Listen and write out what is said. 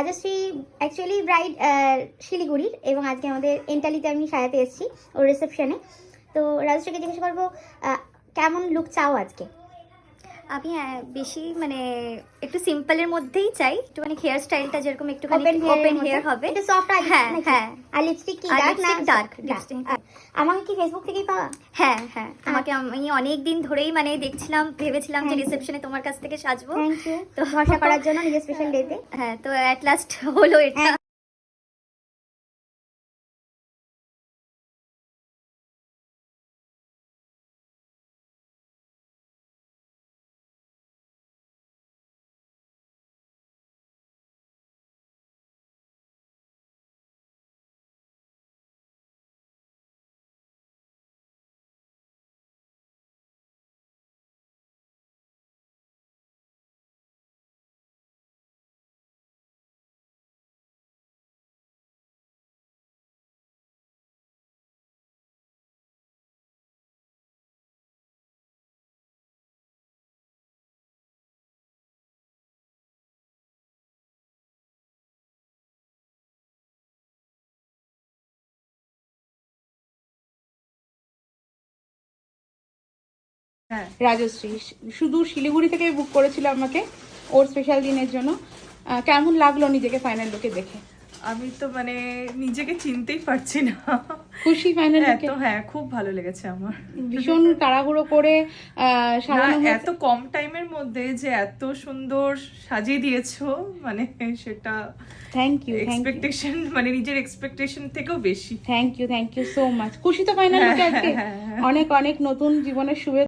Rajshri actually bride শিলিগুড়ির, এবং আজকে আমাদের এন্টালিতে আমি সাজাতে এসেছি ওর রিসেপশনে। তো রাজশ্রীকে জিজ্ঞাসা করবো কেমন লুক চাও আজকে? আমি বেশি মানে একটু সিম্পলের মধ্যেই চাই, একটু মানে হেয়ার স্টাইলটা যেরকম একটু ওপেন হেয়ার হবে, একটু সফট আছে। হ্যাঁ হ্যাঁ। আর লিপস্টিক কি ডার্ক না? Dark lipstick. আমাকে কি ফেসবুক থেকেই পাওয়া? হ্যাঁ হ্যাঁ, তোমাকে আমি অনেক দিন ধরেই মানে দেখছিলাম, ভেবেছিলাম যে রিসেপশনে তোমার কাছ থেকে সাজবো। থ্যাংক ইউ তো ভরসা করার জন্য নিজের স্পেশাল ডেতে। হ্যাঁ, তো অ্যাট লাস্ট হলো এটা। হ্যাঁ, রাজশ্রী শুধু শিলিগুড়ি থেকে বুক করেছিল আমাকে ওর স্পেশাল দিনের জন্য। কেমন লাগলো নিজেকে ফাইনাল লুকে দেখে? আমি তো মানে নিজেকে চিনতেই পারছি না, খুশি ফাইনাল লুকে? হ্যাঁ খুব ভালো লেগেছে আমার। ভীষণ তাড়াহুড়ো করে সাজানো হয়েছে। এত কম টাইমের মধ্যে যে এত সুন্দর সাজিয়ে দিয়েছো, মানে সেটা থ্যাংক ইউ এক্সপেকটেশন, মানে নিজের এক্সপেকটেশন থেকেও বেশি। Thank you so much. খুশি তো ফাইনাল লুকে আজকে? অনেক অনেক নতুন জীবনের শুভেচ্ছা।